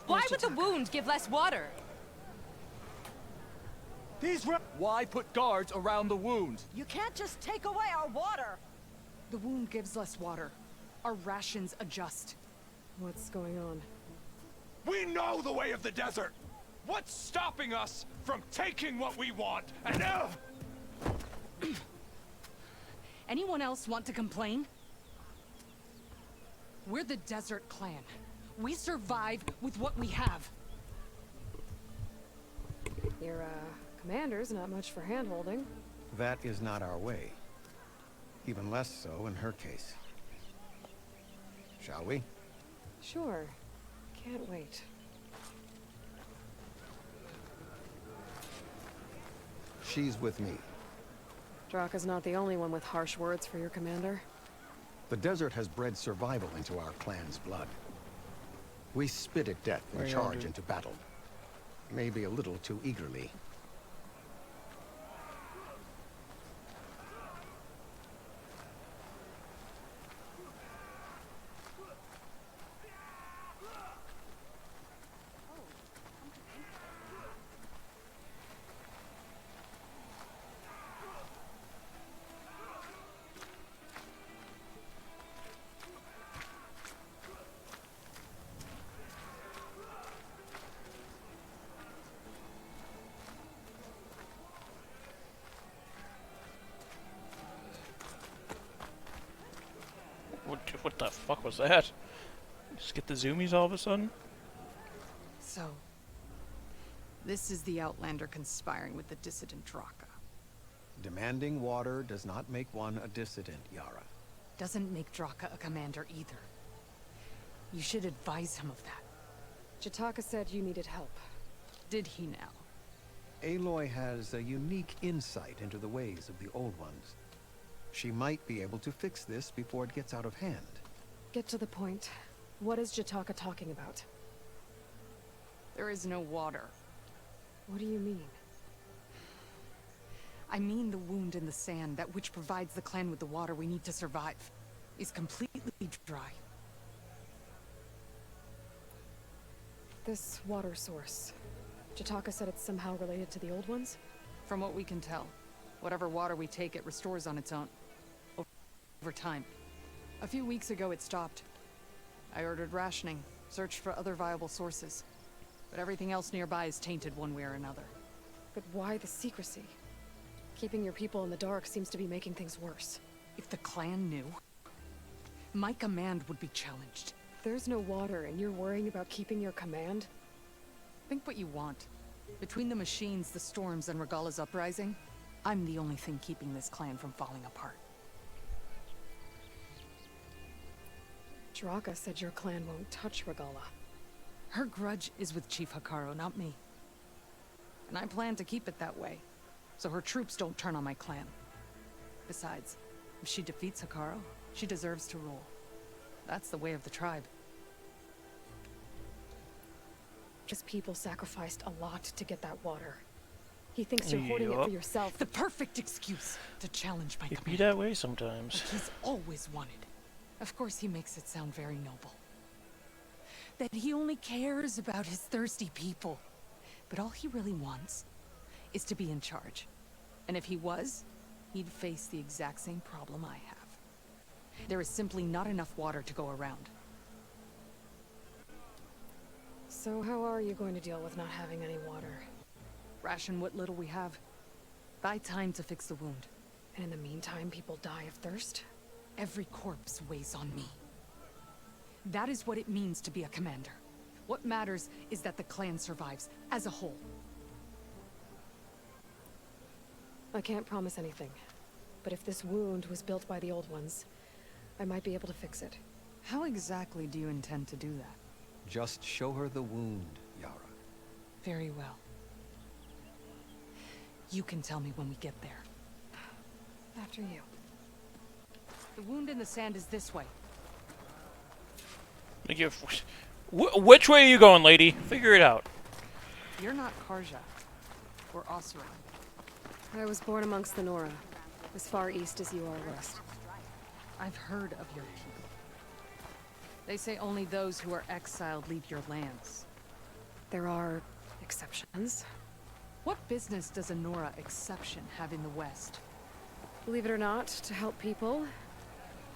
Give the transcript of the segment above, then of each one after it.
Why would the wound give less water? Why put guards around the wound? You can't just take away our water! The wound gives less water. Our rations adjust. What's going on? We know the way of the desert! What's stopping us from taking what we want? And Anyone else want to complain? We're the Desert Clan. We survive with what we have. Your, commander's not much for hand-holding. That is not our way. Even less so in her case. Shall we? Sure. Can't wait. She's with me. Draka's not the only one with harsh words for your commander. The desert has bred survival into our clan's blood. We spit at death and charge into battle. Maybe a little too eagerly. What the fuck was that? Just get the zoomies all of a sudden? So, this is the Outlander conspiring with the dissident Draka. Demanding water does not make one a dissident, Yara. Doesn't make Draka a commander either. You should advise him of that. Jataka said you needed help. Did he now? Aloy has a unique insight into the ways of the Old Ones. She might be able to fix this before it gets out of hand. Get to the point. What is Jataka talking about? There is no water. What do you mean? I mean the wound in the sand, that which provides the clan with the water we need to survive, is completely dry. This water source. Jataka said it's somehow related to the Old Ones? From what we can tell, whatever water we take, it restores on its own. Over time. A few weeks ago, it stopped. I ordered rationing, searched for other viable sources. But everything else nearby is tainted one way or another. But why the secrecy? Keeping your people in the dark seems to be making things worse. If the clan knew, my command would be challenged. There's no water and you're worrying about keeping your command? Think what you want. Between the machines, the storms, and Regala's uprising, I'm the only thing keeping this clan from falling apart. Draka said your clan won't touch Regala. Her grudge is with Chief Hekarro, not me. And I plan to keep it that way, so her troops don't turn on my clan. Besides, if she defeats Hekarro, she deserves to rule. That's the way of the tribe. His people sacrificed a lot to get that water. He thinks you're hoarding it for yourself. The perfect excuse to challenge my It command. be that way sometimes. Like he's always wanted. Of course he makes it sound very noble. That he only cares about his thirsty people. But all he really wants is to be in charge. And if he was, he'd face the exact same problem I have. There is simply not enough water to go around. So how are you going to deal with not having any water? Ration what little we have. Buy time to fix the wound. And in the meantime, people die of thirst? Every corpse weighs on me. That is what it means to be a commander. What matters is that the clan survives, as a whole. I can't promise anything. But if this wound was built by the Old Ones, I might be able to fix it. How exactly do you intend to do that? Just show her the wound, Yara. Very well. You can tell me when we get there. After you. The wound in the sand is this way. Which way are you going, lady? Figure it out. You're not Karja. Or Osira. I was born amongst the Nora, as far east as you are west. I've heard of your people. They say only those who are exiled leave your lands. There are exceptions. What business does a Nora exception have in the West? Believe it or not, to help people,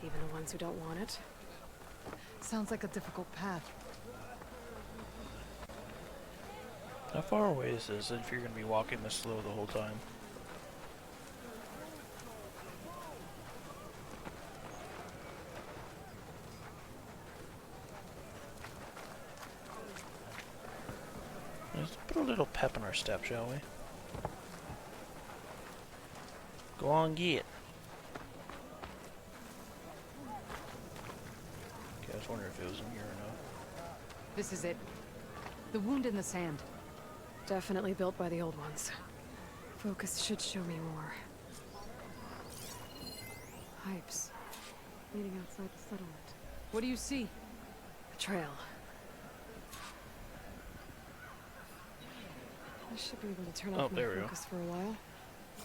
even the ones who don't want it. Sounds like a difficult path. How far away is this if you're going to be walking this slow the whole time? Let's put a little pep in our step, shall we? Go on, get. Okay, I was wondering if it was in here or not. This is it. The wound in the sand. Definitely built by the old ones. Focus should show me more. Pipes. Leading outside the settlement. What do you see? A trail. I should be able to turn off my focus for a while.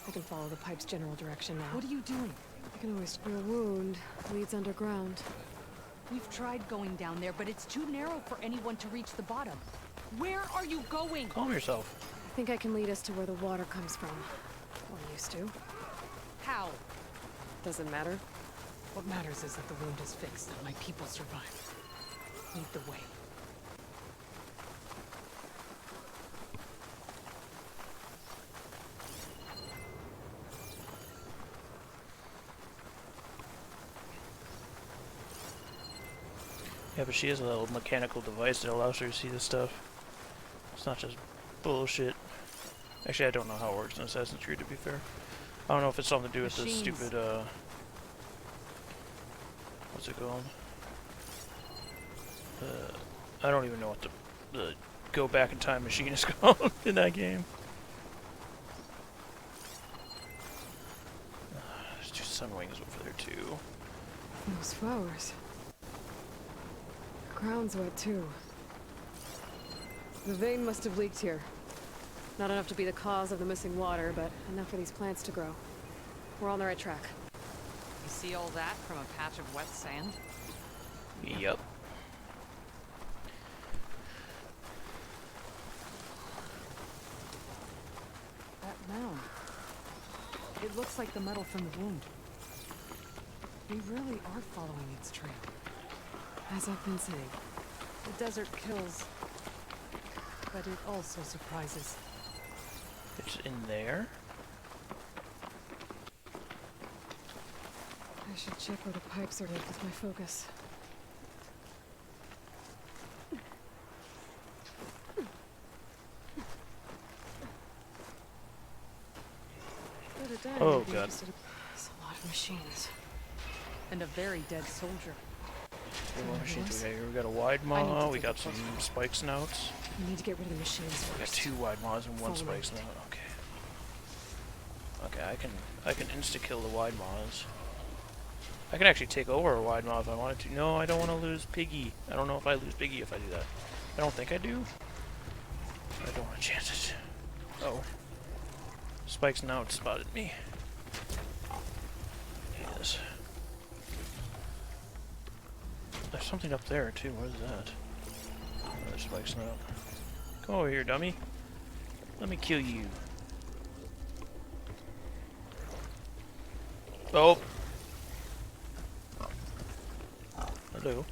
I can follow the pipe's general direction now. What are you doing? I can always... Your wound leads underground. We've tried going down there, but it's too narrow for anyone to reach the bottom. Where are you going? Calm yourself. I think I can lead us to where the water comes from. Or used to. How? Doesn't matter. What matters is that the wound is fixed and my people survive. Lead the way. Yeah, but she has a little mechanical device that allows her to see this stuff. It's not just bullshit. Actually, I don't know how it works in Assassin's Creed, to be fair. I don't know if it's something to do with the stupid, what's it called? I don't even know what the go back in time machine is called in that game. There's two sunwings over there, too. Those flowers. The ground's wet, too. The vein must have leaked here. Not enough to be the cause of the missing water, but enough for these plants to grow. We're on the right track. You see all that from a patch of wet sand? Yep. That mound. It looks like the metal from the wound. We really are following its trail. As I've been saying. The desert kills, but it also surprises. It's in there. I should check where the pipes are with my focus. Oh, God. It's a lot of machines. And a very dead soldier. What machines we got here? We got a wide maw, we got some spike snouts. We need to get rid of the machines first. We got two wide maws and one Follow spike it. snout. Okay. Okay, I can insta kill the wide maws. I can actually take over a wide maw if I wanted to. No, I don't want to lose Piggy. I don't know if I lose Piggy if I do that. I don't think I do. I don't want to chance it. Oh. Spike snout spotted me. Yes. There's something up there too. What is that? Another spike snout. Come over here, dummy. Let me kill you. Oh. Hello.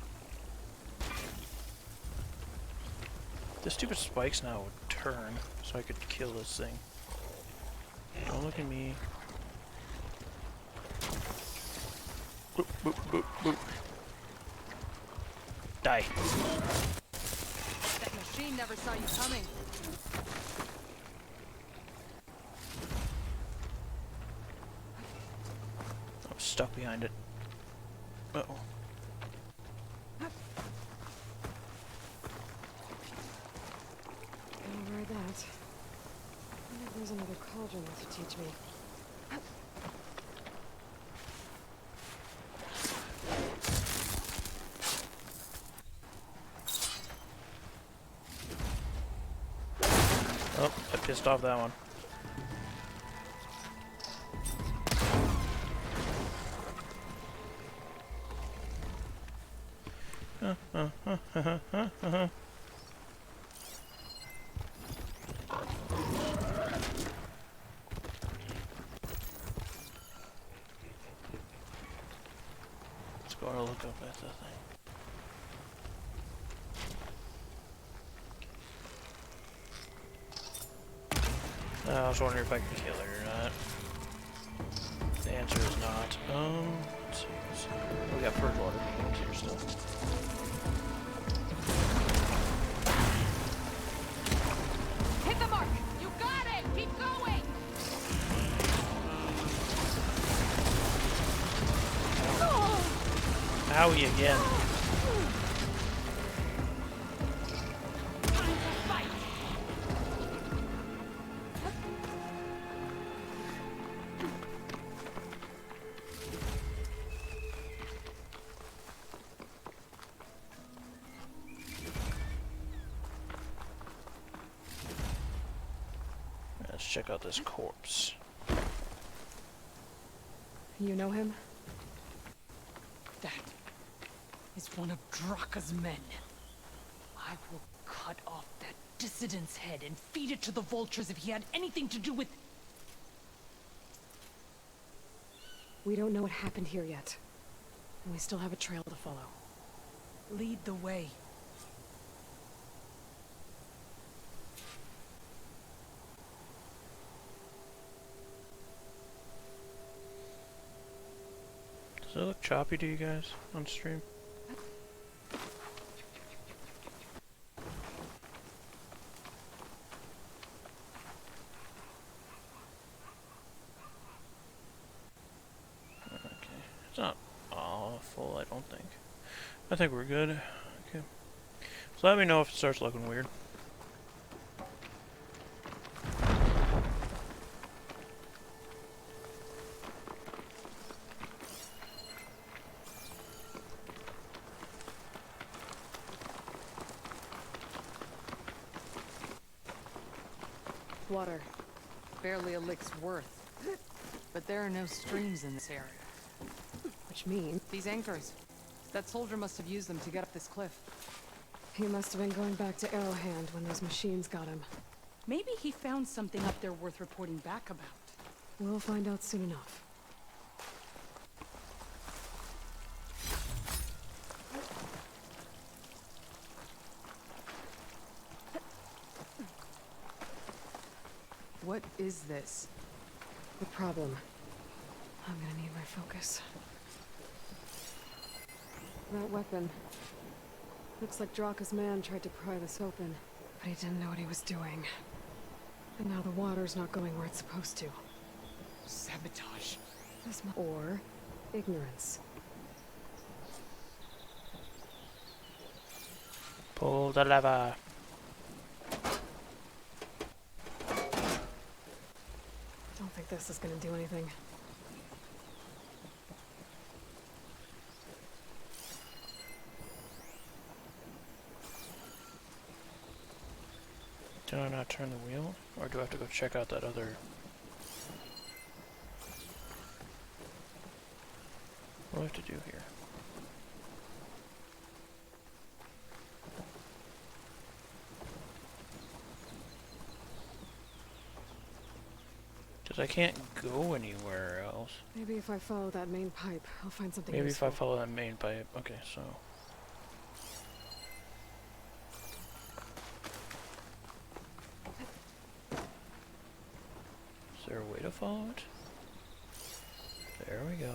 The stupid spikes now would turn so I could kill this thing. Don't look at me. Boop, boop, boop, boop. Die. That machine never saw you coming. I'm stuck behind it. Uh-oh. Over that. I wonder if there's another cauldron that to teach me. Oh, I pissed off that one. look up at the thing. I was wondering if I could kill it or not. The answer is not. Let's see. We got purge water beings here still. Hit the mark! You got it! Keep going! Owie again. Let's check out this corpse. You know him? That is one of Draka's men. I will cut off that dissident's head and feed it to the vultures if he had anything to do with... We don't know what happened here yet. And we still have a trail to follow. Lead the way. Does it look choppy to you guys on stream? Okay, it's not awful, I don't think. I think we're good. Okay. So let me know if it starts looking weird. Water. Barely a lick's worth. But there are no streams in this area. Which means These anchors. That soldier must have used them to get up this cliff. he must have been going back to Arrowhand when those machines got him. Maybe he found something up there worth reporting back about. We'll find out soon enough. What is this? The problem. I'm gonna need my focus. That weapon. Looks like Draka's man tried to pry this open, but he didn't know what he was doing. And now the water's not going where it's supposed to. Sabotage. Or ignorance. Pull the lever. Don't think this is gonna do anything. Did I not turn the wheel? Or do I have to go check out that other... What do I have to do here? Because I can't go anywhere else. Maybe if I follow that main pipe, I'll find something Maybe useful. if I follow that main pipe. Okay, so... Is there a way to follow it? There we go.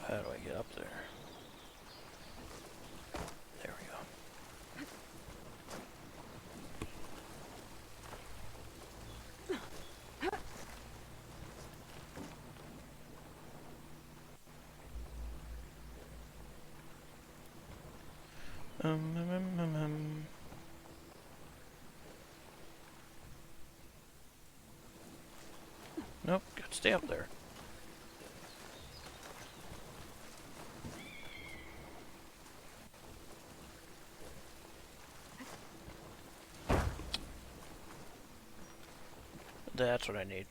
How do I get up there? There we go. Nope, gotta stay up there. That's what I need.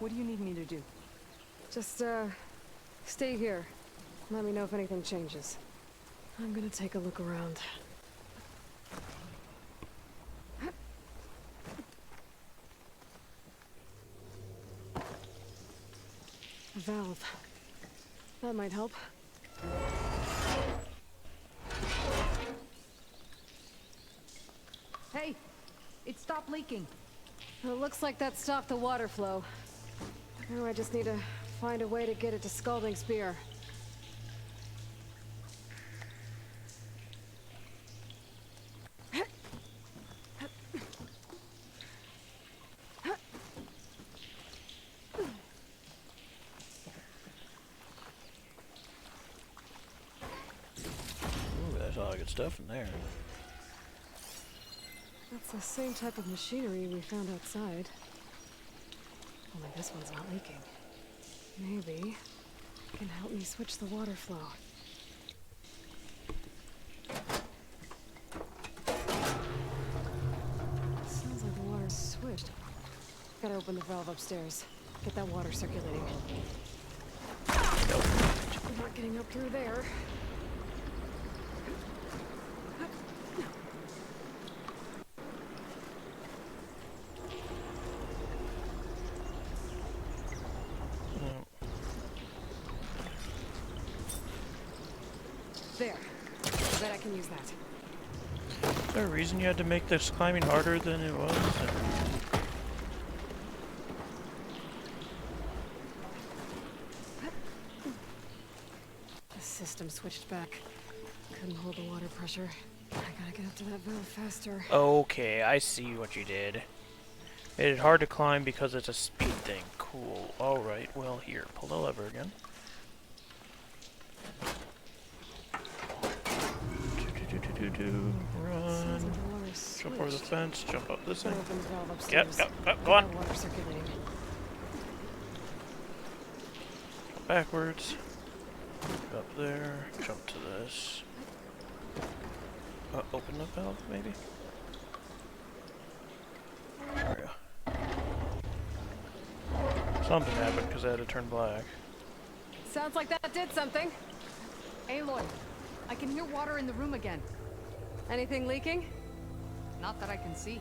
What do you need me to do? Just, stay here. Let me know if anything changes. I'm gonna take a look around. A valve. That might help. Hey! It stopped leaking. It looks like that stopped the water flow. Now I just need to find a way to get it to Scalding Spear. Ooh, there's all the good stuff in there. That's the same type of machinery we found outside. Only this one's not leaking. Maybe it can help me switch the water flow. Sounds like the water's switched. Gotta open the valve upstairs. Get that water circulating. Nope. I'm not getting up through there. There. I bet I can use that. Is there a reason you had to make this climbing harder than it was? The system switched back. Couldn't hold the water pressure. I gotta get up to that valve faster. Okay, I see what you did. Made it hard to climb because it's a speed thing. Cool. Alright, well here, pull the lever again. Run. Jump over the fence, jump up this thing. Yep, go on. Water circulating. Jump backwards. Up there, jump to this. Open the valve, maybe? There we go. Something happened because I had to turn black. Sounds like that did something. Aloy, I can hear water in the room again. Anything leaking? Not that I can see.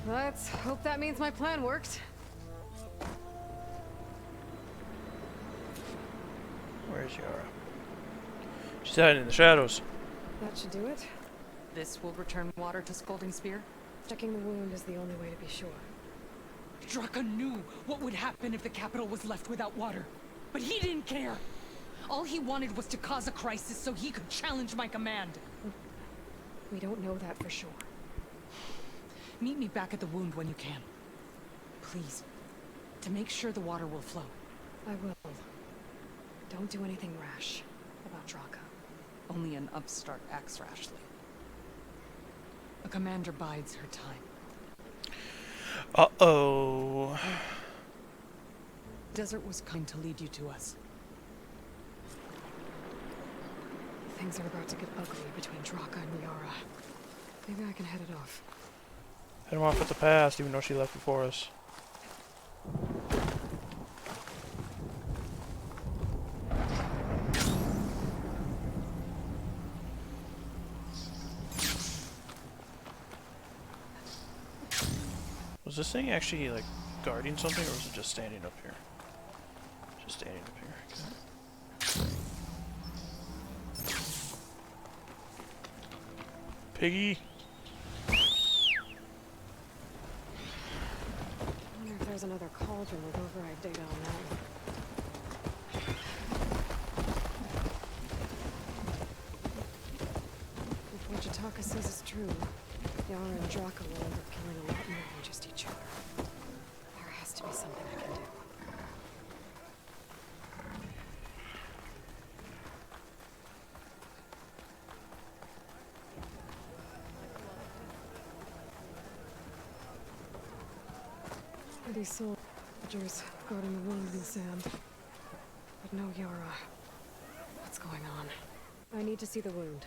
Let's hope that means my plan worked. Where's Yara? She's hiding in the shadows. That should do it. This will return water to Scalding Spear? Checking the wound is the only way to be sure. Draka knew what would happen if the capital was left without water. But he didn't care. All he wanted was to cause a crisis so he could challenge my command. We don't know that for sure. Meet me back at the wound when you can. Please. To make sure the water will flow. I will. Don't do anything rash about Draka. Only an upstart acts rashly. A commander bides her time. Uh-oh. Desert was kind to lead you to us. Things are about to get ugly between Draka and Yara. Maybe I can head it off. Head him off at the past, even though she left before us. Was this thing actually, like, guarding something, or was it just standing up here? Just standing up here. Okay. Piggy! I wonder if there's another cauldron with override data on that one. If what Jataka says is true, Yara and Draka will end up killing a lot more than just each other. There has to be something I can do. These soldiers guarding the wound in the sand. But no Yara. What's going on? I need to see the wound.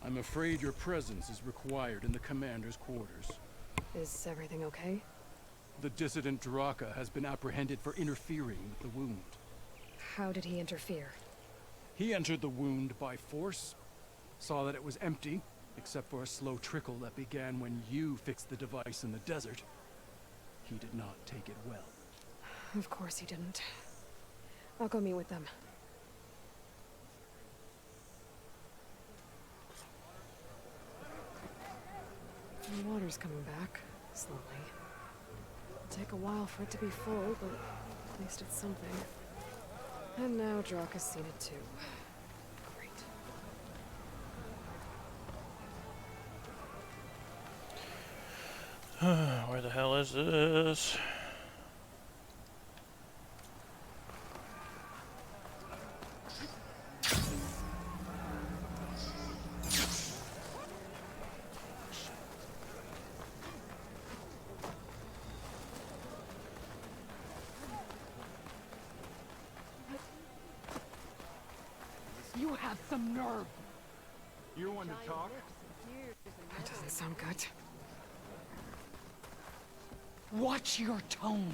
I'm afraid your presence is required in the commander's quarters. Is everything okay? The dissident Draka has been apprehended for interfering with the wound. How did he interfere? He entered the wound by force, saw that it was empty, except for a slow trickle that began when you fixed the device in the desert. He did not take it well. Of course he didn't. I'll go meet with them. The water's coming back, slowly. It'll take a while for it to be full, but at least it's something. And now Draka's seen it too. Great. Where the hell is this? You have some nerve. You want to talk? That doesn't sound good. Watch your tone.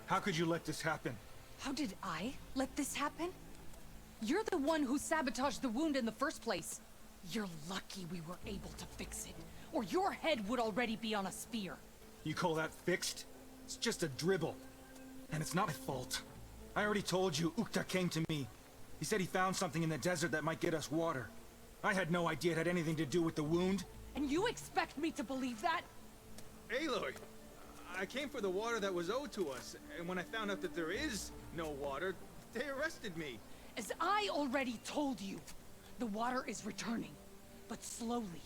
How could you let this happen? How did I let this happen? You're the one who sabotaged the wound in the first place. You're lucky we were able to fix it, or your head would already be on a spear. You call that fixed? It's just a dribble. And it's not my fault. I already told you, Ukta came to me. He said he found something in the desert that might get us water. I had no idea it had anything to do with the wound. And you expect me to believe that? Aloy, I came for the water that was owed to us, and when I found out that there is no water, they arrested me. As I already told you, the water is returning, but slowly.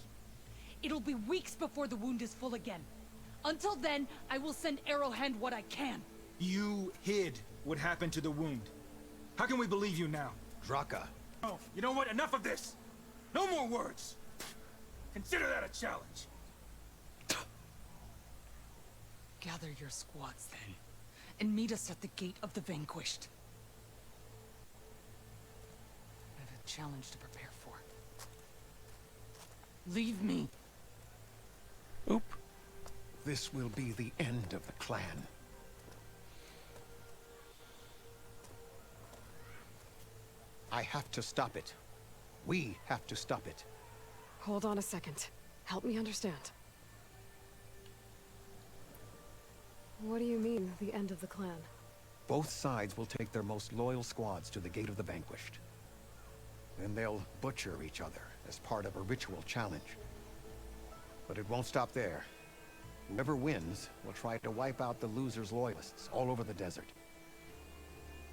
It'll be weeks before the wound is full again. Until then, I will send Arrowhand what I can. You hid what happened to the wound. How can we believe you now? Draka. Oh, you know what? Enough of this! No more words! Consider that a challenge. Gather your squads then, and meet us at the Gate of the Vanquished. I have a challenge to prepare for. Leave me. Oop. This will be the end of the clan. I have to stop it. We have to stop it. Hold on a second. Help me understand. What do you mean, the end of the clan? Both sides will take their most loyal squads to the Gate of the Vanquished. Then they'll butcher each other as part of a ritual challenge. But it won't stop there. Whoever wins will try to wipe out the loser's loyalists all over the desert.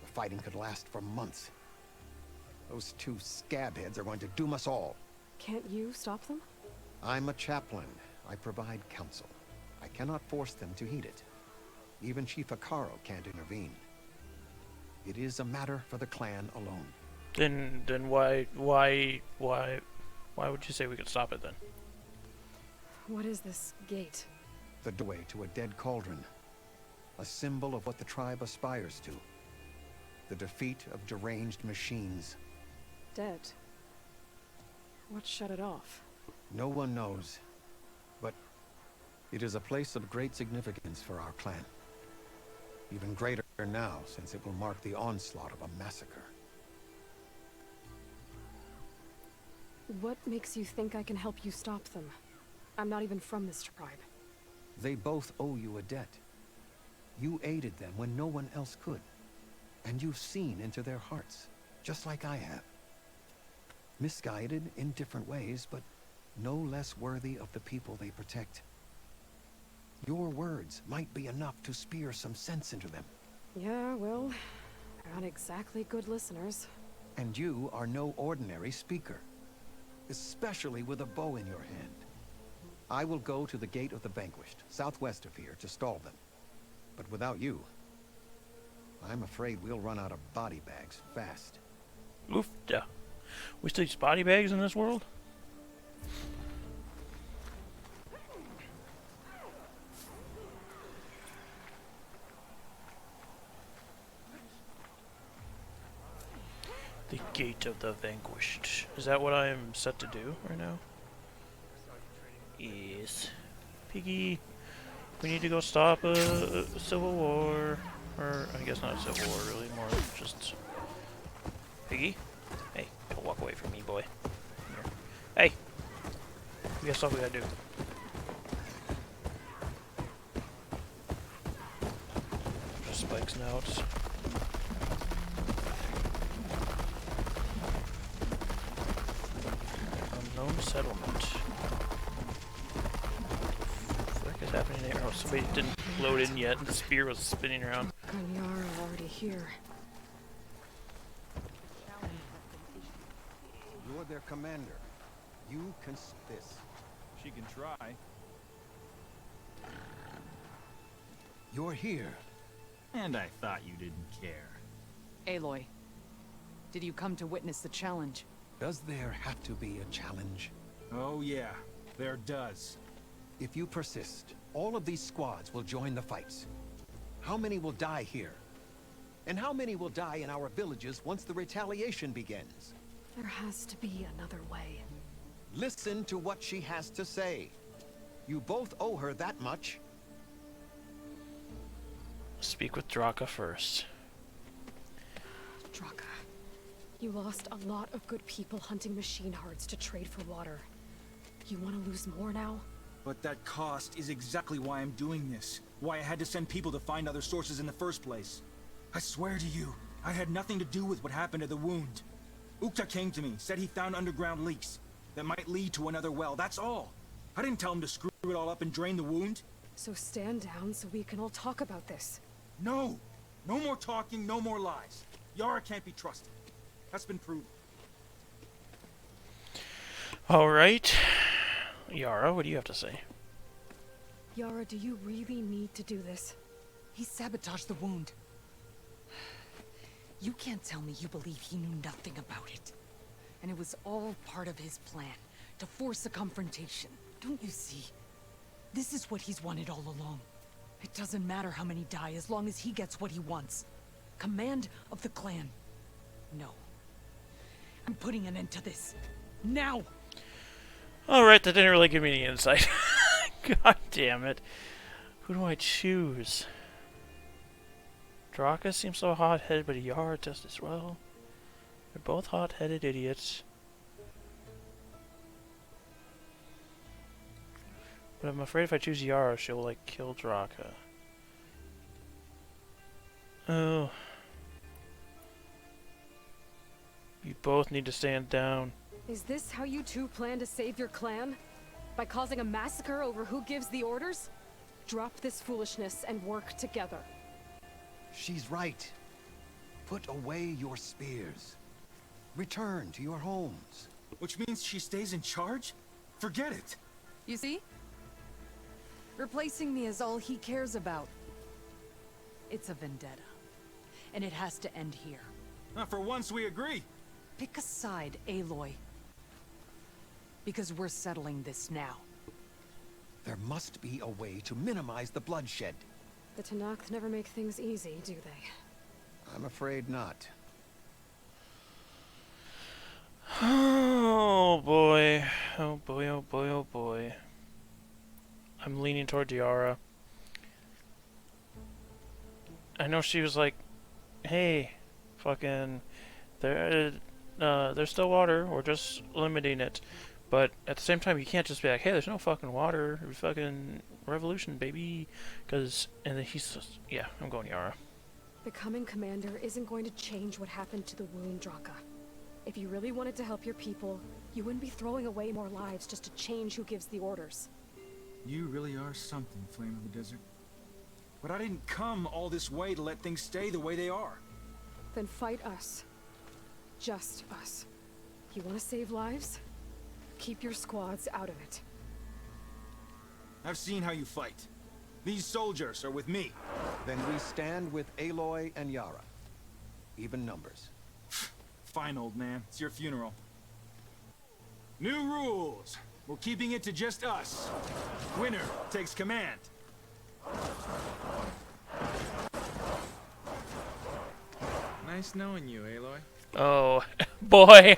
The fighting could last for months. Those two scabheads are going to doom us all. Can't you stop them? I'm a chaplain. I provide counsel. I cannot force them to heed it. Even Chief Akaro can't intervene. It is a matter for the clan alone. Then why would you say we could stop it then? What is this gate? The doorway to a dead cauldron. A symbol of what the tribe aspires to. The defeat of deranged machines. Dead. What shut it off? No one knows. But it is a place of great significance for our clan. Even greater now, since it will mark the onslaught of a massacre. What makes you think I can help you stop them? I'm not even from this tribe. They both owe you a debt. You aided them when no one else could. And you've seen into their hearts, just like I have. Misguided in different ways, but no less worthy of the people they protect. Your words might be enough to spear some sense into them. Yeah, well, they're not exactly good listeners. And you are no ordinary speaker. Especially with a bow in your hand. I will go to the Gate of the Vanquished, southwest of here, to stall them. But without you, I'm afraid we'll run out of body bags fast. Oofda. We still use body bags in this world? The Gate of the Vanquished. Is that what I am set to do right now? Yes. Piggy. We need to go stop a civil war. Or, I guess not a civil war, really, more just... Piggy? Hey, don't walk away from me, boy. Come here. Hey! We got stuff we gotta do. Just spikes now. Unknown settlement. What is happening there? Oh, somebody didn't load in yet, and the spear was spinning around. Yara already here. You're their commander. You can this. She can try. You're here. And I thought you didn't care. Aloy, did you come to witness the challenge? Does there have to be a challenge? Oh yeah, there does. If you persist, all of these squads will join the fights. How many will die here? And how many will die in our villages once the retaliation begins? There has to be another way. Listen to what she has to say. You both owe her that much. Speak with Draka first. Draka, you lost a lot of good people hunting machine hearts to trade for water. You want to lose more now? But that cost is exactly why I'm doing this. Why I had to send people to find other sources in the first place. I swear to you, I had nothing to do with what happened to the wound. Ukta came to me, said he found underground leaks that might lead to another well, that's all. I didn't tell him to screw it all up and drain the wound. So stand down so we can all talk about this. No! No more talking, no more lies. Yara can't be trusted. That's been proven. Alright. Yara, what do you have to say? Yara, do you really need to do this? He sabotaged the wound. You can't tell me you believe he knew nothing about it. And it was all part of his plan, to force a confrontation. Don't you see? This is what he's wanted all along. It doesn't matter how many die as long as he gets what he wants. Command of the clan. No. I'm putting an end to this. Now! Alright, that didn't really give me any insight. God damn it. Who do I choose? Draka seems so hot-headed, but Yara does as well. They're both hot-headed idiots. But I'm afraid if I choose Yara, she'll, like, kill Draka. Oh. You both need to stand down. Is this how you two plan to save your clan? By causing a massacre over who gives the orders? Drop this foolishness and work together. She's right. Put away your spears. Return to your homes. Which means she stays in charge? Forget it. You see? Replacing me is all he cares about. It's a vendetta. And it has to end here. For once we agree. Pick a side, Aloy. Because we're settling this now. There must be a way to minimize the bloodshed. The Tanakh never make things easy, do they? I'm afraid not. Oh boy. Oh boy, oh boy, oh boy. I'm leaning toward Yara. I know she was like, hey, fucking, there's still water, we're just limiting it. But at the same time, you can't just be like, hey, there's no fucking water, fucking revolution, baby. Because, and then he's just, yeah, I'm going Yara. Becoming commander isn't going to change what happened to the wound, Draka. If you really wanted to help your people, you wouldn't be throwing away more lives just to change who gives the orders. You really are something, Flame of the Desert. But I didn't come all this way to let things stay the way they are. Then fight us. Just us. You want to save lives? Keep your squads out of it. I've seen how you fight. These soldiers are with me. Then we stand with Aloy and Yara. Even numbers. Fine, old man. It's your funeral. New rules. We're keeping it to just us. Winner takes command. Nice knowing you, Aloy. Oh, boy.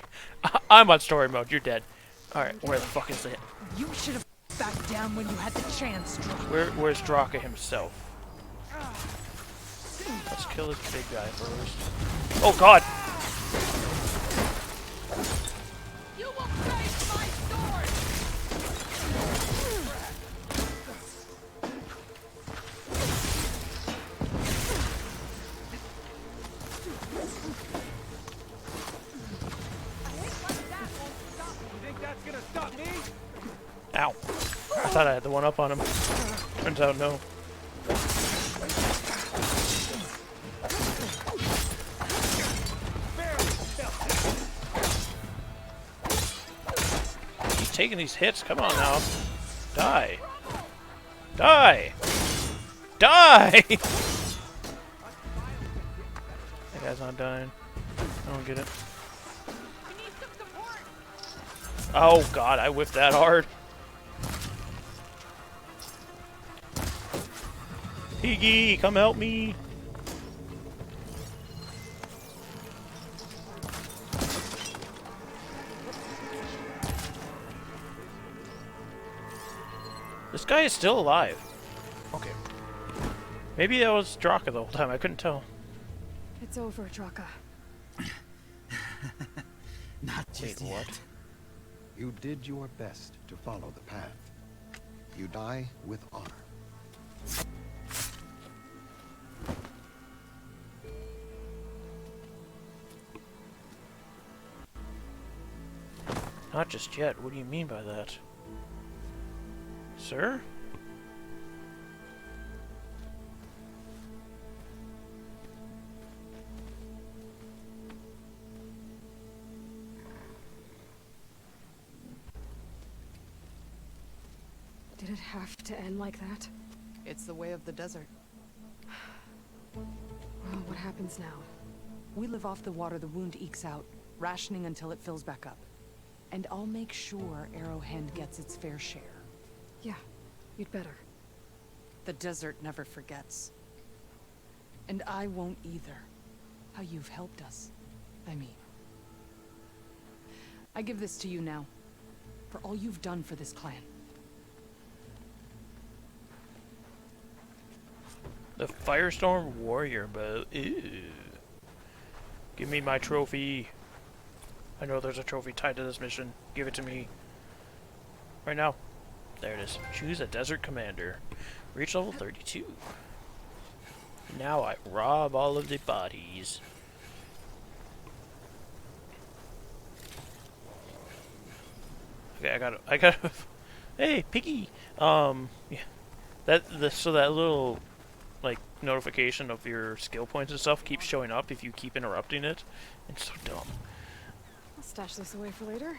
I'm on story mode. You're dead. Alright, where the fuck is it? You should have backed down. around when you had the chance, Where's Draka himself? Let's kill this big guy first. Oh god! You will face my sword! You think that's gonna stop me? Ow. I thought I had the one up on him. Turns out no. He's taking these hits. Come on now. Die. Die! Die! That guy's not dying. I don't get it. Oh god, I whiffed that hard. Piggy, come help me! This guy is still alive. Okay. Maybe that was Draka the whole time, I couldn't tell. It's over, Draka. Not just Wait, what? yet. You did your best to follow the path. You die with honor. Not just yet. What do you mean by that? Sir? Did it have to end like that? It's the way of the desert. Well, what happens now? We live off the water the wound ekes out, rationing until it fills back up. And I'll make sure Arrowhand gets its fair share. Yeah, you'd better. The desert never forgets. And I won't either. How you've helped us. I mean. I give this to you now. For all you've done for this clan. The Firestorm Warrior Bow. Ew. Give me my trophy. I know there's a trophy tied to this mission. Give it to me. Right now. There it is. Choose a Desert Commander. Reach level 32. Now I rob all of the bodies. Okay, I gotta hey, Piggy! Yeah. So that little like notification of your skill points and stuff keeps showing up if you keep interrupting it. It's so dumb. I'll stash this away for later.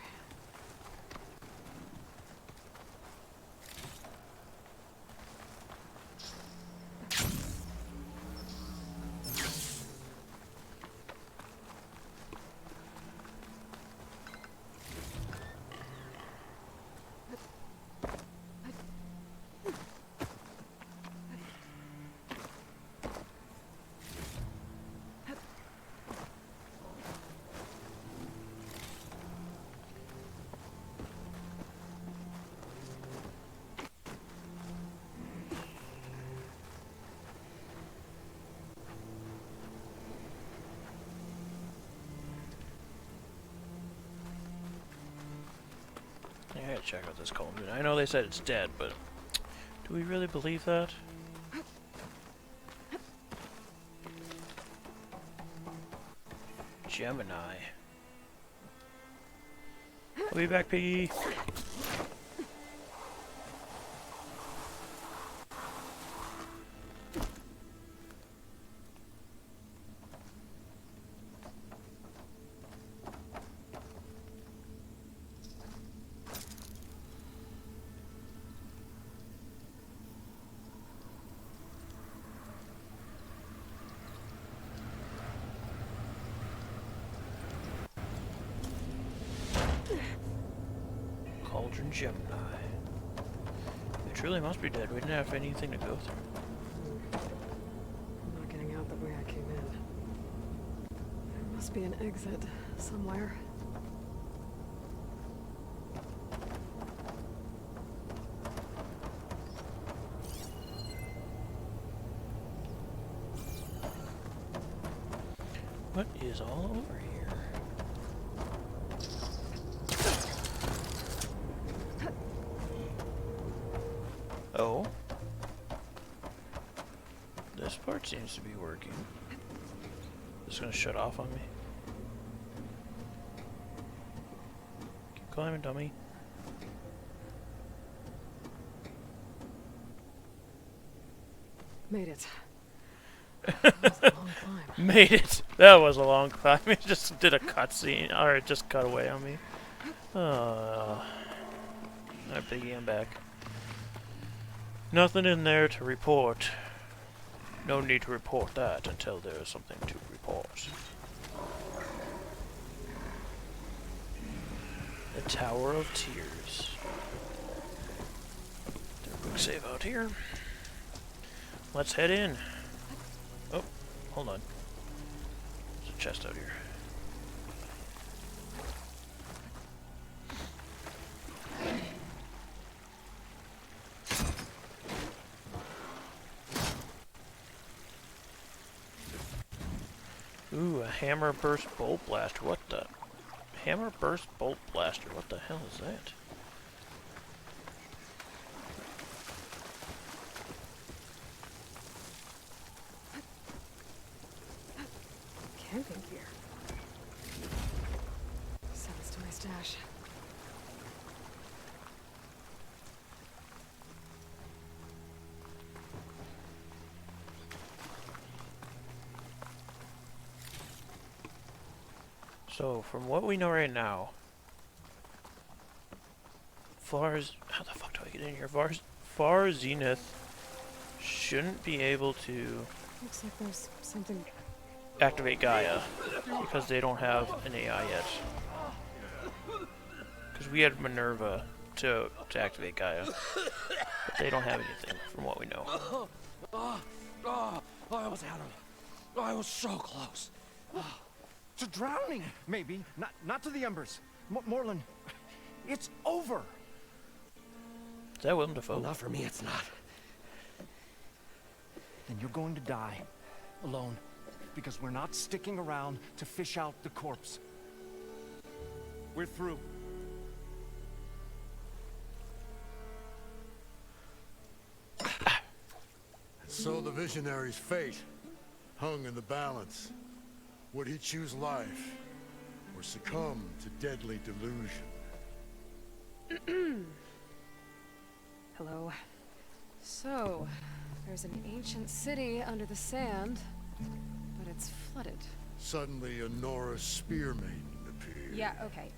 I gotta check out this cauldron. I know they said it's dead, but do we really believe that? Gemini. I'll be back, Piggy. Cauldron Gemini. It truly must be dead. We didn't have anything to go through. I'm not getting out the way I came in. There must be an exit somewhere. What is all over here? Oh. This part seems to be working. This is gonna shut off on me. Keep climbing, dummy. Made it. That was a long climb. Made it! That was a long climb. It just did a cutscene, or it just cut away on me. Alright, Piggy, I'm back. Nothing in there to report. No need to report that until there is something to report. The Tower of Tears. There's a quick save out here. Let's head in. Oh, hold on. There's a chest out here. Ooh, a hammer burst bolt blaster. What the? Hammer burst bolt blaster. What the hell is that? Camping gear. Sounds to my stash. So, from what we know right now, Fars, how the fuck do I get in here? Far Zenith shouldn't be able to Looks like there's something. activate Gaia because they don't have an AI yet. Because we had Minerva to activate Gaia, but they don't have anything from what we know. I almost had him. I was so close. To drowning, maybe. Not to the embers. Moreland, it's over. Is that Willem Dafoe? Well, not for me, it's not. Then you're going to die. Alone. Because we're not sticking around to fish out the corpse. We're through. So the visionary's fate hung in the balance. Would he choose life or succumb to deadly delusion? Hello. So, there's an ancient city under the sand, but it's flooded. Suddenly a Nora spear maiden appeared. Yeah, okay.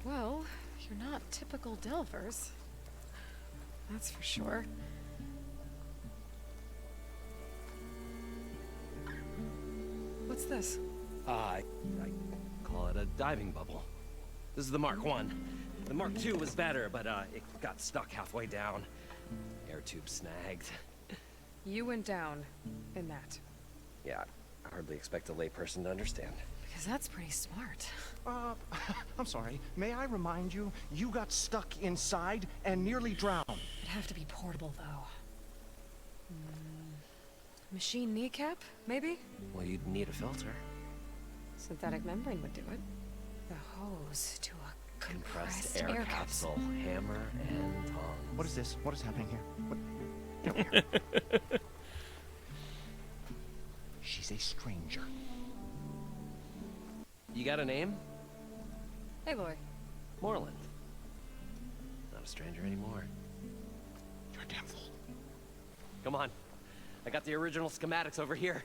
Well, you're not typical Delvers. That's for sure. What's this? I call it a diving bubble. This is the Mark 1. The Mark 2 was better, but it got stuck halfway down. Air tube snagged. You went down in that. Yeah, I hardly expect a layperson to understand. Because that's pretty smart. I'm sorry. May I remind you, you got stuck inside and nearly drowned. It'd have to be portable, though. Machine kneecap, maybe? Well, you'd need a filter. Synthetic membrane would do it. The hose to a compressed air capsule. Hammer and tongs. What is this? What is happening here? What? Get over here. She's a stranger. You got a name? Aloy. Moreland. Not a stranger anymore. You're a damn fool. Come on. I got the original schematics over here.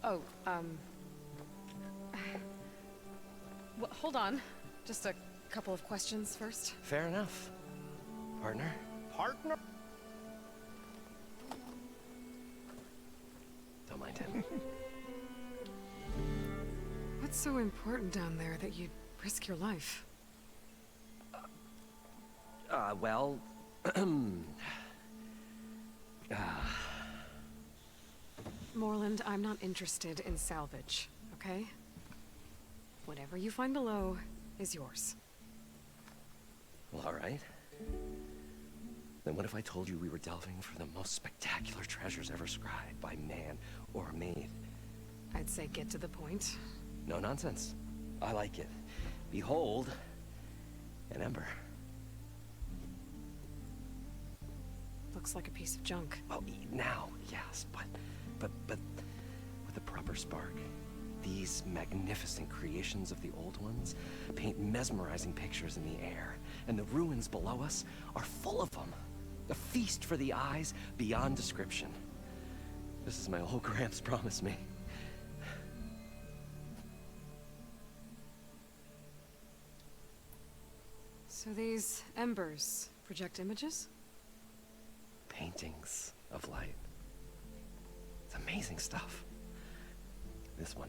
Oh, well, hold on. Just a couple of questions first. Fair enough. Partner? Partner? Don't mind him. What's so important down there that you'd risk your life? Well... Moreland, I'm not interested in salvage, okay? Whatever you find below is yours. Well, all right. Then what if I told you we were delving for the most spectacular treasures ever scribed by man or maid? I'd say get to the point. No nonsense. I like it. Behold, an ember. Looks like a piece of junk. Oh, now, yes, but with a proper spark. These magnificent creations of the old ones paint mesmerizing pictures in the air, and the ruins below us are full of them. A feast for the eyes beyond description. This is my old Gramps promised me. So these embers project images? Paintings of light. It's amazing stuff. This one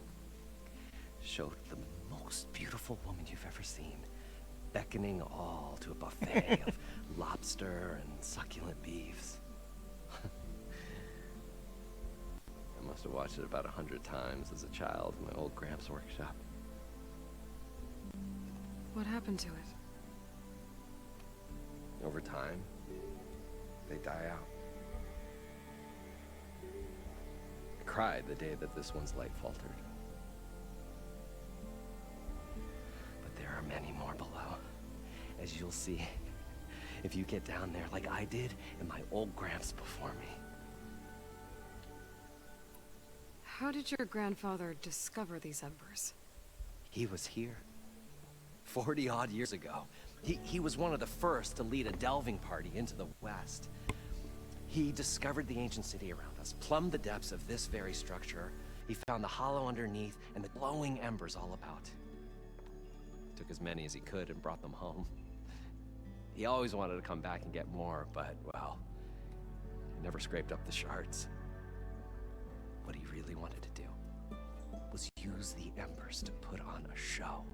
showed the most beautiful woman you've ever seen, beckoning all to a buffet of lobster and succulent beefs. I must have watched it about 100 times as a child in my old Gramps' workshop. What happened to it? Over time, they die out. I cried the day that this one's light faltered. But there are many more below, as you'll see if you get down there like I did and my old Gramps before me. How did your grandfather discover these embers? He was here 40-odd years ago. He was one of the first to lead a delving party into the West. He discovered the ancient city around us, plumbed the depths of this very structure. He found the hollow underneath and the glowing embers all about. Took as many as he could and brought them home. He always wanted to come back and get more, but, well, he never scraped up the shards. What he really wanted to do was use the embers to put on a show.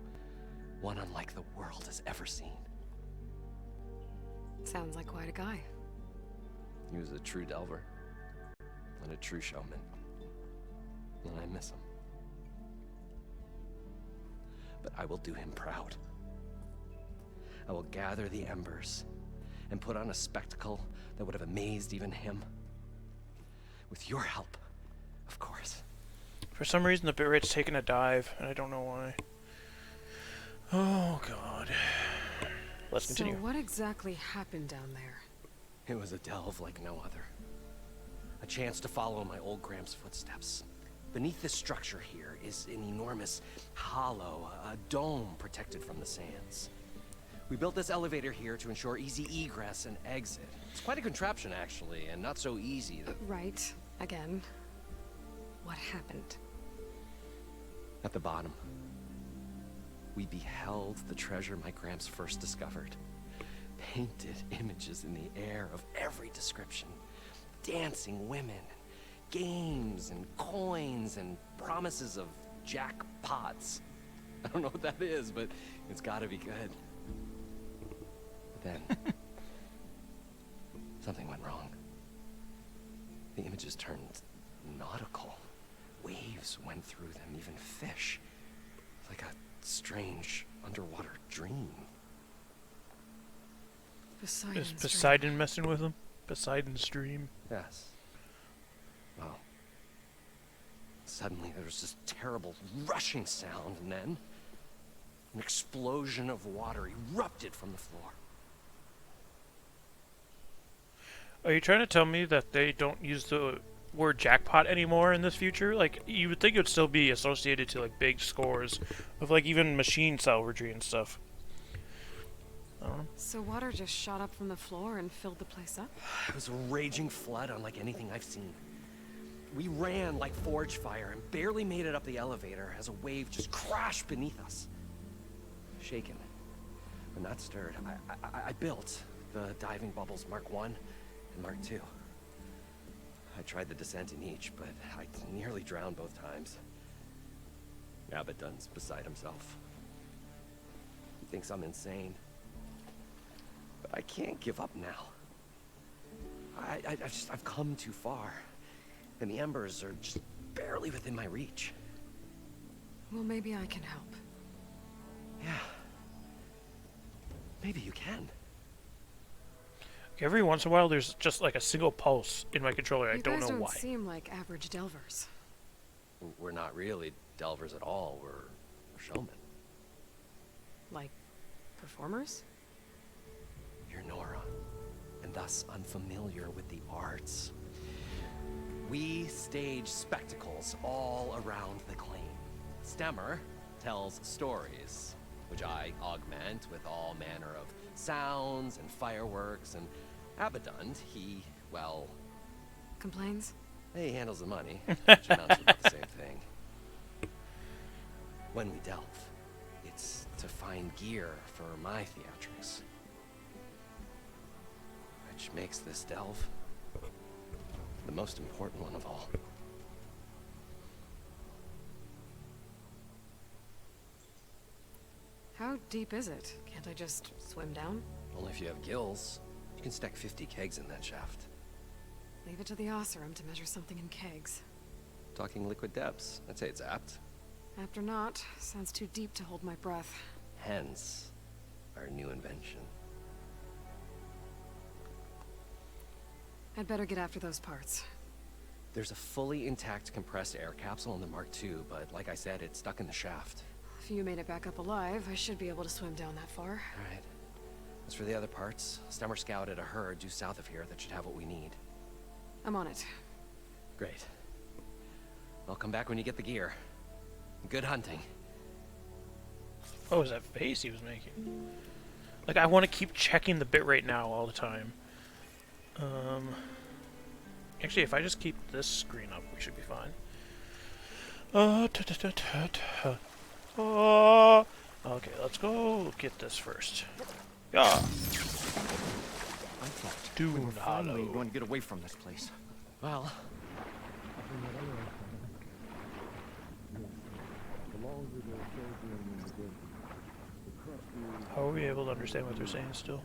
One unlike the world has ever seen. Sounds like quite a guy. He was a true delver and a true showman. And I miss him. But I will do him proud. I will gather the embers and put on a spectacle that would have amazed even him. With your help, of course. For some reason, the bitrate's taking a dive, and I don't know why. Oh, God. Let's continue. So what exactly happened down there? It was a delve like no other. A chance to follow my old Gramps' footsteps. Beneath this structure here is an enormous hollow, a dome protected from the sands. We built this elevator here to ensure easy egress and exit. It's quite a contraption, actually, and not so easy that... Right. Again. What happened? At the bottom, we beheld the treasure my Gramps first discovered. Painted images in the air of every description. Dancing women, games and coins and promises of jackpots. I don't know what that is, but it's gotta be good. But then, something went wrong. The images turned nautical. Waves went through them, even fish. Like a strange underwater dream. Is Poseidon messing with him? Poseidon's dream? Yes. Well, suddenly there was this terrible rushing sound, and then an explosion of water erupted from the floor. Are you trying to tell me that they don't use the word jackpot anymore in this future? Like, you would think it would still be associated to, like, big scores of, like, even machine salvaging and stuff. I don't know. So water just shot up from the floor and filled the place up? It was a raging flood unlike anything I've seen. We ran like forge fire and barely made it up the elevator as a wave just crashed beneath us. Shaken, but not stirred, I built the diving bubbles Mark I and Mark II. I tried the descent in each, but I nearly drowned both times. Abaddon's beside himself. He thinks I'm insane. But I can't give up now. I've come too far. And the embers are just barely within my reach. Well, maybe I can help. Yeah. Maybe you can. Every once in a while, there's just like a single pulse in my controller. I don't know why. You guys don't seem like average delvers. We're not really delvers at all. We're showmen. Like, performers? You're Nora, and thus unfamiliar with the arts. We stage spectacles all around the claim. Stemmer tells stories, which I augment with all manner of sounds and fireworks, and Abaddon, he, well... Complains? He handles the money, which amounts to about the same thing. When we delve, it's to find gear for my theatrics. Which makes this delve the most important one of all. How deep is it? Can't I just swim down? Only if you have gills. You can stack 50 kegs in that shaft. Leave it to the Oseram to measure something in kegs. Talking liquid depths, I'd say it's apt. Apt or not, sounds too deep to hold my breath. Hence, our new invention. I'd better get after those parts. There's a fully intact compressed air capsule in the Mark II, but like I said, it's stuck in the shaft. If you made it back up alive, I should be able to swim down that far. Alright. As for the other parts, Stemmer scouted a herd due south of here that should have what we need. I'm on it. Great. I'll come back when you get the gear. Good hunting. What was that face he was making? Like, I want to keep checking the bitrate now all the time. Actually, if I just keep this screen up, we should be fine. Okay, let's go get this first. Yeah. We're finally going to get away from this place. Well, how are we able to understand what they're saying still?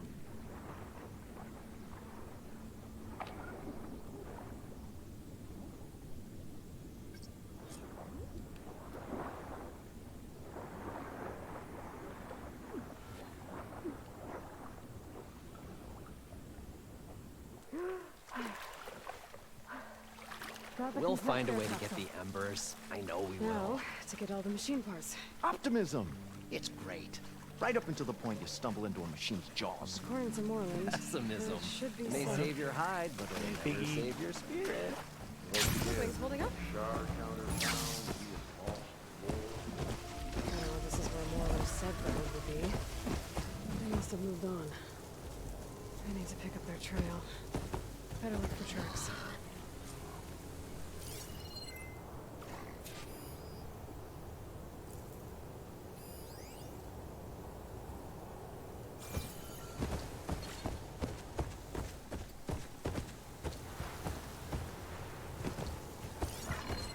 we'll find a way to get the embers. I know we will. Now, to get all the machine parts. Optimism! It's great. Right up until the point you stumble into a machine's jaws. According to Moreland, Pessimism. there should be It may some. save your hide, but it'll never save your spirit. Things holding up? I don't know if this is where Moreland said that it would be. They must have moved on. I need to pick up their trail. Better look for tracks.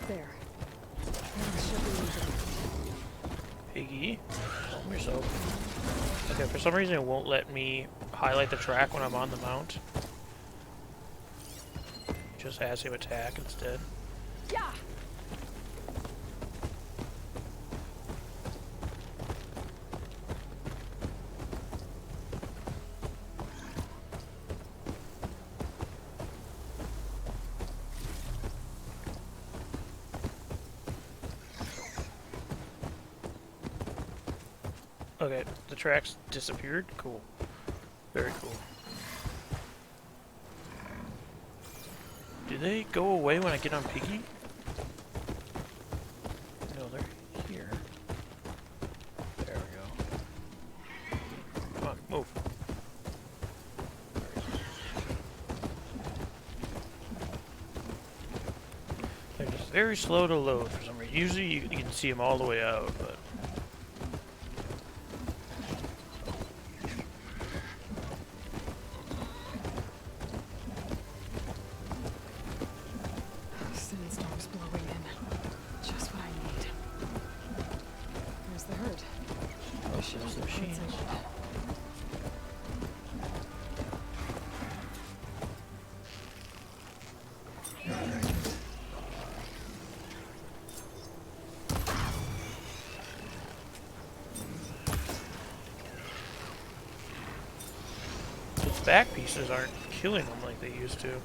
There. Piggy, calm yourself. Okay, for some reason it won't let me highlight the track when I'm on the mount. It just has him attack instead. Yeah. Okay, the tracks disappeared. Cool. Very cool. Do they go away when I get on Piggy? No, they're here. There we go. Come on, move. They're just very slow to load for some reason. Usually you can see them all the way out, but... Sandstorm's blowing in. Just what I need. Where's the herd? Oh, there's the machine. Those back pieces aren't killing them like they used to.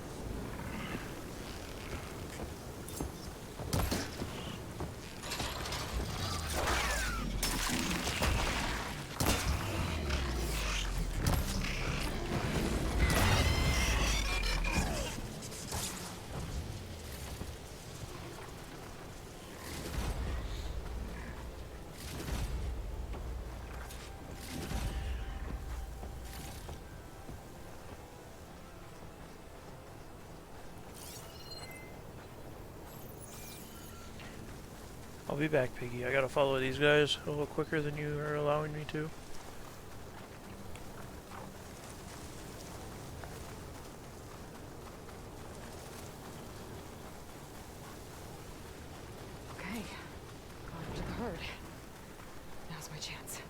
I'll be back, Piggy. I gotta follow these guys a little quicker than you are allowing me to. Okay, going to the herd. Now's my chance.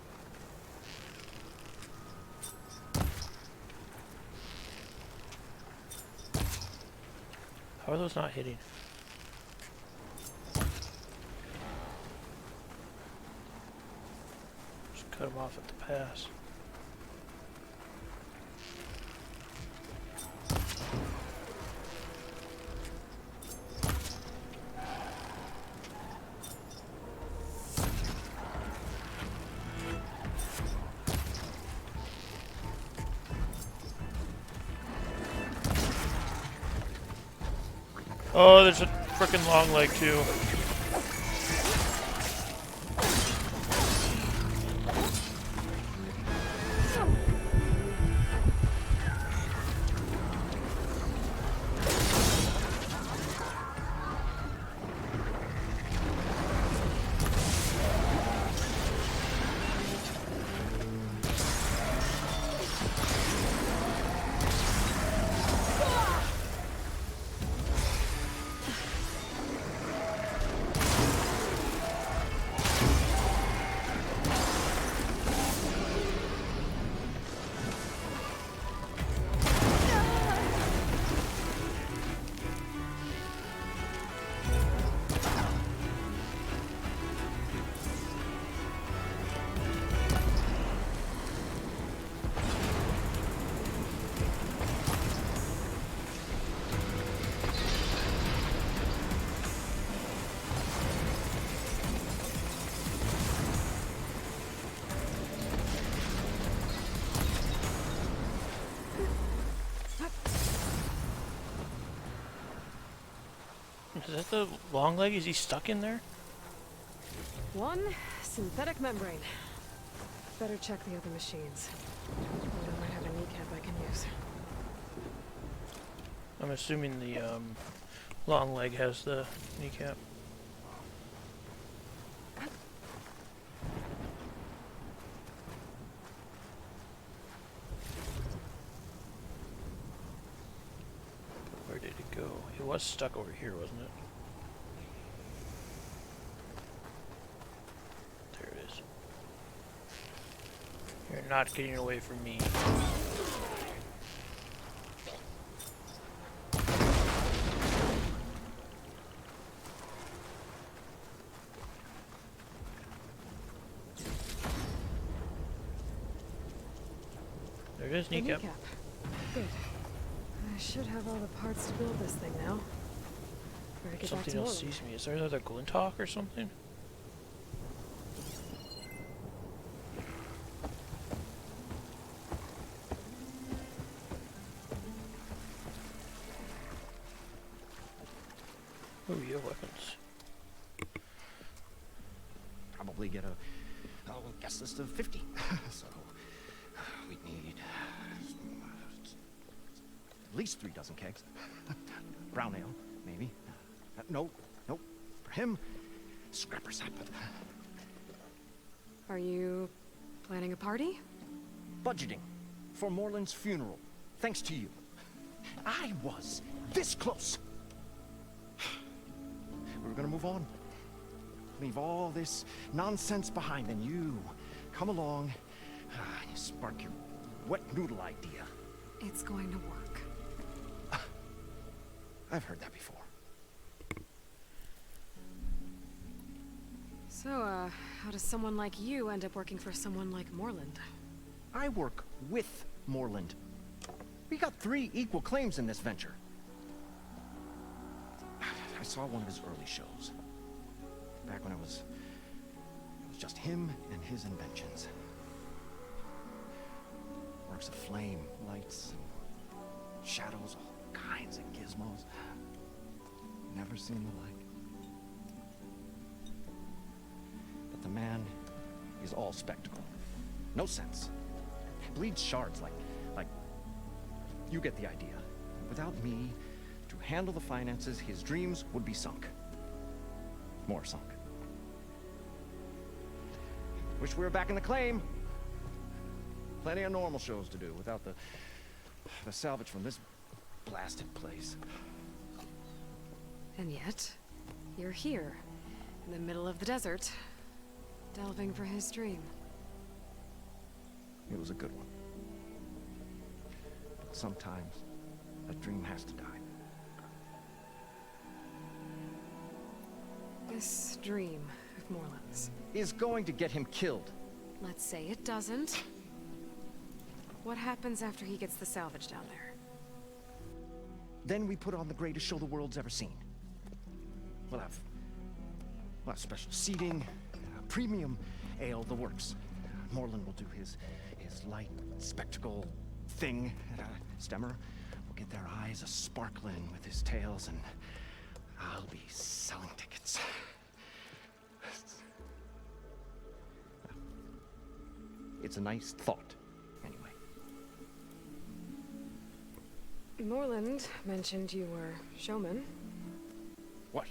How are those not hitting? Just cut them off at the pass. Oh, there's a frickin' long leg too. Is that the long leg? Is he stuck in there? One synthetic membrane. Better check the other machines. I might have a kneecap I can use. I'm assuming the long leg has the kneecap. Where did it go? It was stuck over here, wasn't it? There it is. You're not getting away from me. There it is, kneecap. Good. I should have all the parts to build this thing now. Better get Something back to else sees me. Is there another Glinthawk or something? Oh, you have weapons. Probably get a guess list of 50. So we'd need at least 3 dozen kegs. Brown ale, maybe. No. For him, scrapper sap. Are you planning a party? Budgeting for Morland's funeral. Thanks to you. I was this close. We were gonna move on. Leave all this nonsense behind, and you come along and you spark your wet noodle idea. It's going to work. I've heard that before. So, how does someone like you end up working for someone like Morland? I work with Morland. We got 3 equal claims in this venture. I saw one of his early shows. Back when it was just him and his inventions. Works of flame, lights, and shadows, all kinds of gizmos. Never seen the like. But the man is all spectacle. No sense. Bleeds shards like you get the idea. Without me to handle the finances, his dreams would be sunk. More sunk. Wish we were back in the claim. Plenty of normal shows to do without the salvage from this blasted place. And yet, you're here, in the middle of the desert, delving for his dream. It was a good one. But sometimes, a dream has to die. This dream of Moreland's is going to get him killed. Let's say it doesn't. What happens after he gets the salvage down there? Then we put on the greatest show the world's ever seen. We'll have special seating, premium ale, the works. Moreland will do his light spectacle thing. Stemmer will get their eyes a-sparkling with his tales, and I'll be selling tickets. It's a nice thought, anyway. Moreland mentioned you were showman. What?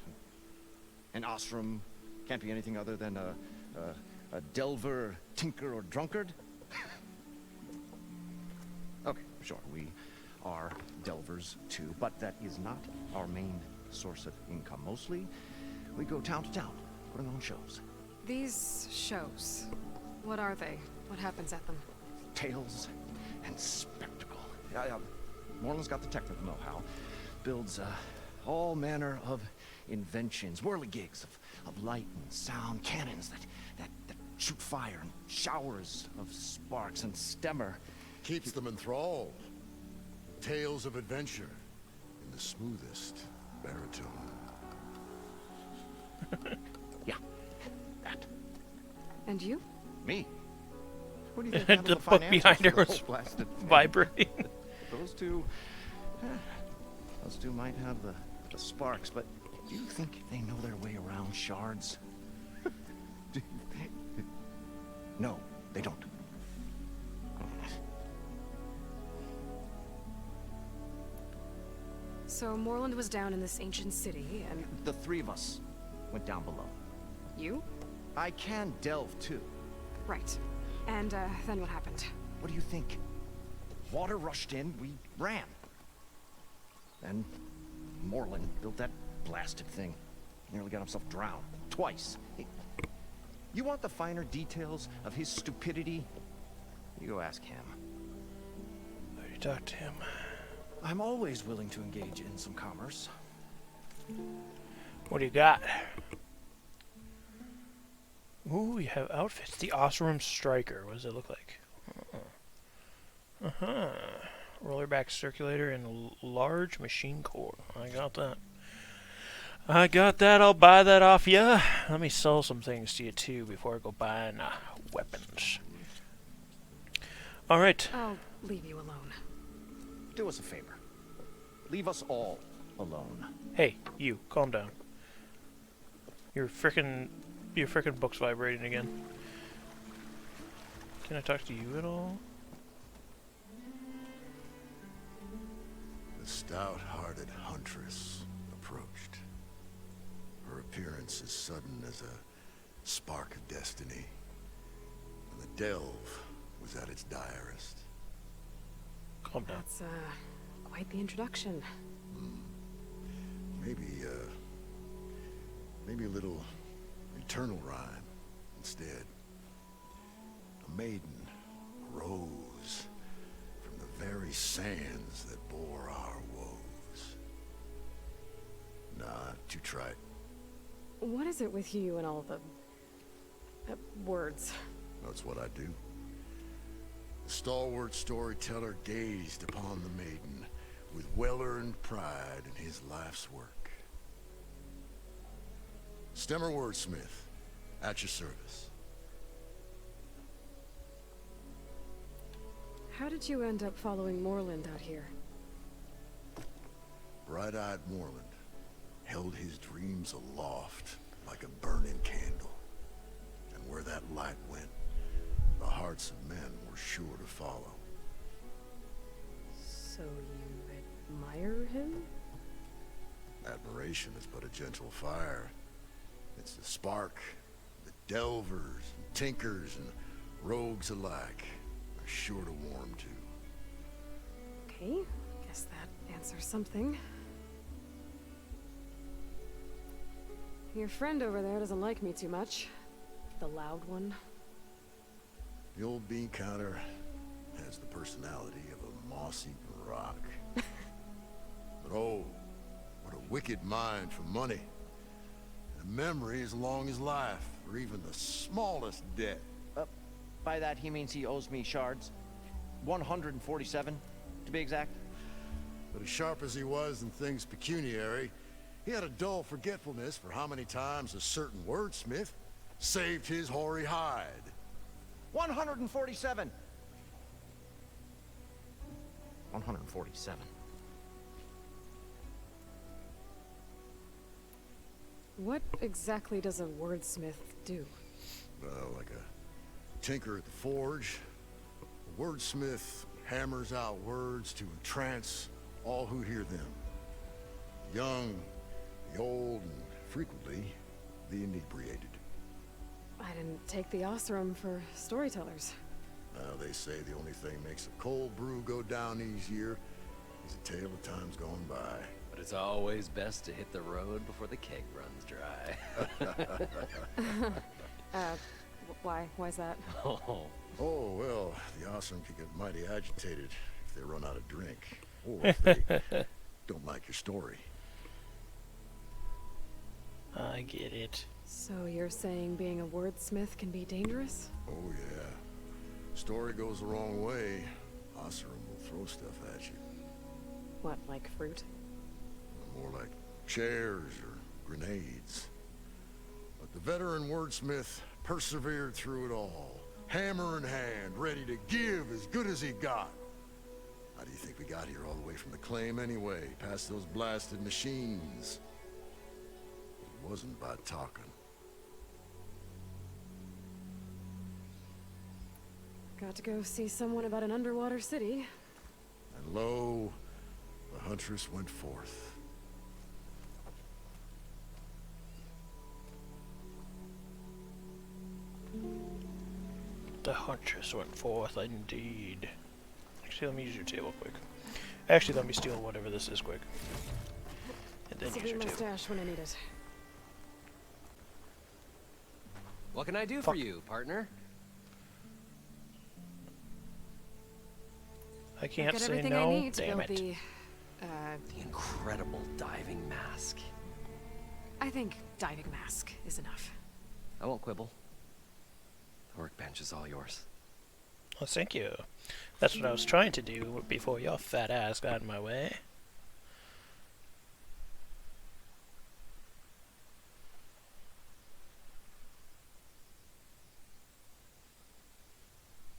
An ostrom can't be anything other than a delver, tinker, or drunkard? Okay, sure, we are delvers too, but that is not our main source of income. Mostly, we go town to town, putting on shows. These shows, what are they? What happens at them? Tales and spectacle. Moreland's got the technical know-how. Builds all manner of inventions, whirligigs of light and sound, cannons that shoot fire, and showers of sparks, and Stemmer keeps them enthralled. Tales of adventure in the smoothest baritone. Yeah, that. And you? Me? What do you think? The book behind her was vibrating. Those two might have the sparks, but do you think they know their way around shards? No, they don't. So Moreland was down in this ancient city, and the three of us went down below. you? I can delve too. Right. And then what happened? What do you think? Water rushed in, we ran. Then Moreland built that blasted thing. Nearly got himself drowned. Twice. You want the finer details of his stupidity? You go ask him. How do you talk to him? I'm always willing to engage in some commerce. What do you got? Ooh, you have outfits. The Osram Striker. What does it look like? Rollerback circulator and large machine core. I got that. I got that. I'll buy that off ya. Let me sell some things to you too before I go buying weapons. Alright. I'll leave you alone. Do us a favor. Leave us all alone. Hey, you, calm down. Your frickin' book's vibrating again. Can I talk to you at all? The stout-hearted huntress approached. Her appearance as sudden as a spark of destiny. And the delve was at its direst. Calm down. That's quite the introduction. Maybe a little eternal rhyme instead. A maiden arose from the very sands that bore our woes. Nah, too trite. What is it with you and all the words? That's what I do. The stalwart storyteller gazed upon the maiden with well-earned pride in his life's work. Stemmer wordsmith, at your service. How did you end up following Moreland out here? Bright-eyed Moreland held his dreams aloft like a burning candle. And where that light went, the hearts of men were sure to follow. So you admire him? Admiration is but a gentle fire. It's the spark that delvers and tinkers and rogues alike are sure to warm to. Okay, guess that answers something. Your friend over there doesn't like me too much. The loud one. The old bean counter has the personality of a moss-eaten rock. But oh, what a wicked mind for money. And a memory as long as life, or even the smallest debt. By that he means he owes me shards. 147, to be exact. But as sharp as he was in things pecuniary, he had a dull forgetfulness for how many times a certain wordsmith saved his hoary hide. 147. 147. What exactly does a wordsmith do? Well, like a tinker at the forge, a wordsmith hammers out words to entrance all who hear them. The young, the old, and frequently the inebriated. I didn't take the Osram for storytellers. Well, they say the only thing makes a cold brew go down easier is a tale of times gone by. But it's always best to hit the road before the keg runs dry. Why's that? Oh, well, the Osram can get mighty agitated if they run out of drink. Or if they don't like your story. I get it. So you're saying being a wordsmith can be dangerous? Oh, yeah. Story goes the wrong way, Osram will throw stuff at you. What, like fruit? More like chairs or grenades. But the veteran wordsmith persevered through it all, hammer in hand, ready to give as good as he got. How do you think we got here all the way from the claim anyway, past those blasted machines? It wasn't by talking. Got to go see someone about an underwater city. And lo, the huntress went forth. The huntress went forth, indeed. Actually, let me use your table quick. Actually, let me steal whatever this is quick. And then This will use be your my table. stash when I need it. What can I do for you, partner? I can't Got say everything no, I need to damn build it. The incredible diving mask. I think diving mask is enough. I won't quibble. The workbench is all yours. Well, thank you. That's what I was trying to do before your fat ass got in my way.